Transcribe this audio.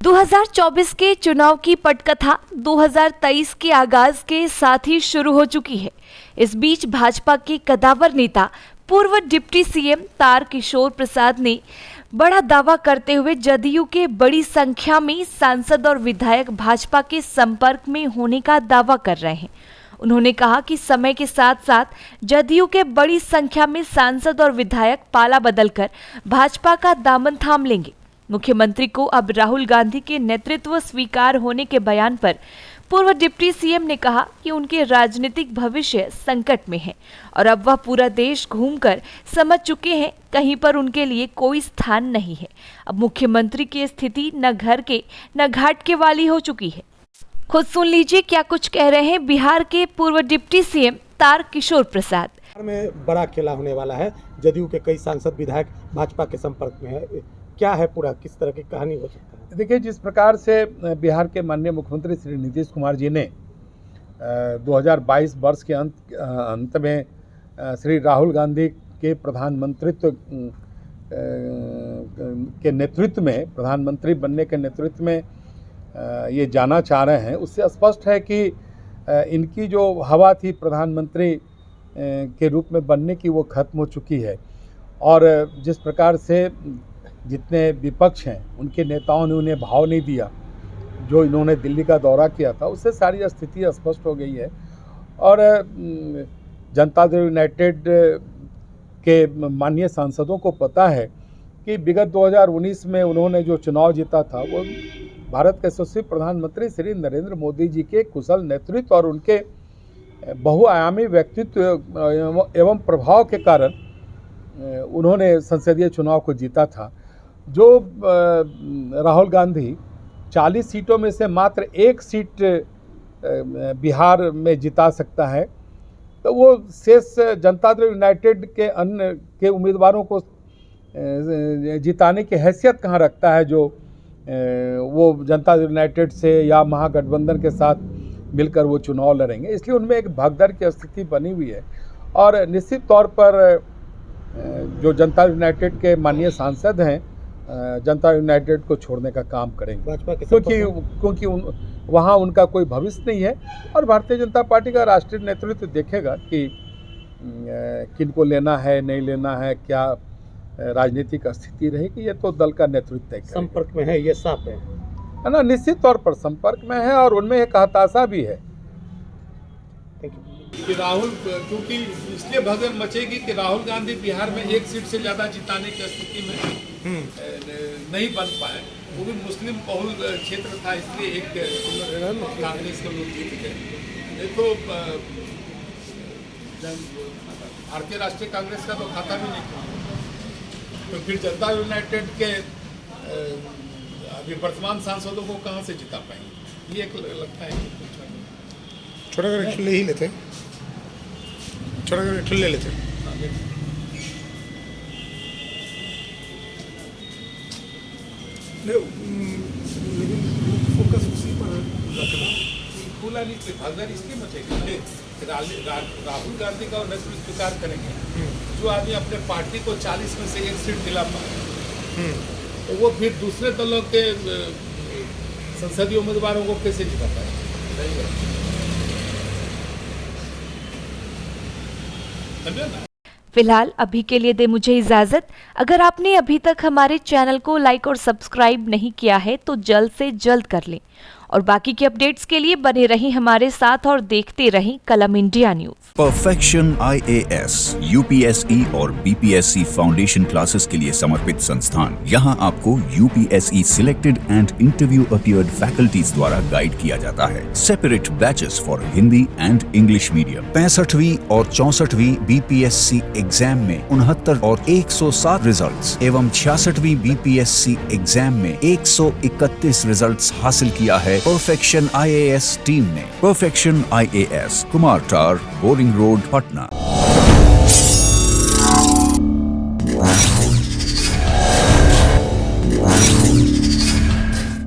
2024 के चुनाव की पटकथा 2023 के आगाज के साथ ही शुरू हो चुकी है। इस बीच भाजपा के कदावर नेता पूर्व डिप्टी सीएम तारकिशोर प्रसाद ने बड़ा दावा करते हुए जदयू के बड़ी संख्या में सांसद और विधायक भाजपा के संपर्क में होने का दावा कर रहे हैं। उन्होंने कहा कि समय के साथ साथ जदयू के बड़ी संख्या में सांसद और विधायक पाला बदलकर भाजपा का दामन थाम लेंगे। मुख्यमंत्री को अब राहुल गांधी के नेतृत्व स्वीकार होने के बयान पर पूर्व डिप्टी सीएम ने कहा कि उनके राजनीतिक भविष्य संकट में है और अब वह पूरा देश घूमकर समझ चुके हैं कहीं पर उनके लिए कोई स्थान नहीं है। अब मुख्यमंत्री की स्थिति न घर के न घाट के वाली हो चुकी है। खुद सुन लीजिए क्या कुछ कह रहे हैं बिहार के पूर्व डिप्टी सीएम तारकिशोर प्रसाद। बिहार में बड़ा खेला होने वाला है। जदयू के कई सांसद विधायक भाजपा के संपर्क में है। क्या है पूरा, किस तरह की कहानी हो सकता है? देखिए, जिस प्रकार से बिहार के माननीय मुख्यमंत्री श्री नीतीश कुमार जी ने 2022 वर्ष के अंत में श्री राहुल गांधी के प्रधानमंत्रित्व के नेतृत्व में, प्रधानमंत्री बनने के नेतृत्व में ये जाना चाह रहे हैं, उससे स्पष्ट है कि इनकी जो हवा थी प्रधानमंत्री के रूप में बनने की वो खत्म हो चुकी है। और जिस प्रकार से जितने विपक्ष हैं उनके नेताओं ने उन्हें भाव नहीं दिया, जो इन्होंने दिल्ली का दौरा किया था, उससे सारी स्थिति स्पष्ट हो गई है। और जनता दल यूनाइटेड के माननीय सांसदों को पता है कि विगत 2019 में उन्होंने जो चुनाव जीता था वो भारत के यशस्वी प्रधानमंत्री श्री नरेंद्र मोदी जी के कुशल नेतृत्व और उनके बहुआयामी व्यक्तित्व एवं प्रभाव के कारण उन्होंने संसदीय चुनाव को जीता था। जो राहुल गांधी 40 सीटों में से मात्र 1 सीट बिहार में जिता सकता है, तो वो शेष जनता दल यूनाइटेड के अन्य के उम्मीदवारों को जिताने की हैसियत कहाँ रखता है, जो वो जनता दल यूनाइटेड से या महागठबंधन के साथ मिलकर वो चुनाव लड़ेंगे। इसलिए उनमें एक भगदड़ की स्थिति बनी हुई है। और निश्चित तौर पर जो जनता यूनाइटेड के माननीय सांसद हैं जनता यूनाइटेड को छोड़ने का काम करेंगे, भाजपा के, क्योंकि वहाँ उनका कोई भविष्य नहीं है। और भारतीय जनता पार्टी का राष्ट्रीय नेतृत्व देखेगा कि किनको लेना है, नहीं लेना है, क्या राजनीतिक स्थिति रहेगी, ये तो दल का नेतृत्व तय करेगा। संपर्क में है, ये साफ है ना, निश्चित तौर पर संपर्क में है और उनमें एक हताशा भी है कि राहुल, क्योंकि इसलिए भगदड़ मचेगी कि राहुल गांधी बिहार में 1 सीट से ज़्यादा जिताने की स्थिति में नहीं बन पाए। वो भी मुस्लिम बहुल क्षेत्र था, इसलिए एक कांग्रेस के लोग जीत गए। देखो, भारतीय राष्ट्रीय कांग्रेस का तो खाता भी नहीं था, तो फिर जनता यूनाइटेड के अभी वर्तमान सांसदों को कहाँ से जिता पाएंगे, ये एक लगता है। छोटा कर ले ही लेते, छोटा कर ले लेते। लेकिन फोकस उसी पर रखना खुला नहीं, भगदड़ इसलिए मचेगी राहुल गांधी का नेतृत्व स्वीकार करेंगे। जो आदमी अपने पार्टी को 40 में से 1 सीट दिला पाए, तो वो फिर दूसरे दलों के संसदीय उम्मीदवारों को कैसे जिता पाए? फिलहाल अभी के लिए दे मुझे इजाजत। अगर आपने अभी तक हमारे चैनल को लाइक और सब्सक्राइब नहीं किया है तो जल्द से जल्द कर लें और बाकी के अपडेट्स के लिए बने रहें हमारे साथ और देखते रहें Kalam India news. Perfection IAS, UPSE और BPSC फाउंडेशन क्लासेस के लिए समर्पित संस्थान। यहाँ आपको UPSE selected and interview appeared faculties द्वारा गाइड किया जाता है। Separate batches for Hindi and English medium. 65वीं और 64वीं BPSC एग्जाम में 69 और 107 रिजल्ट्स एवं 66वीं BPSC एग्जाम में 131 रिजल्ट्स हासिल किया है परफेक्शन IAS टीम ने। परफेक्शन IAS, कुमार टार, बोरिंग रोड, पटना।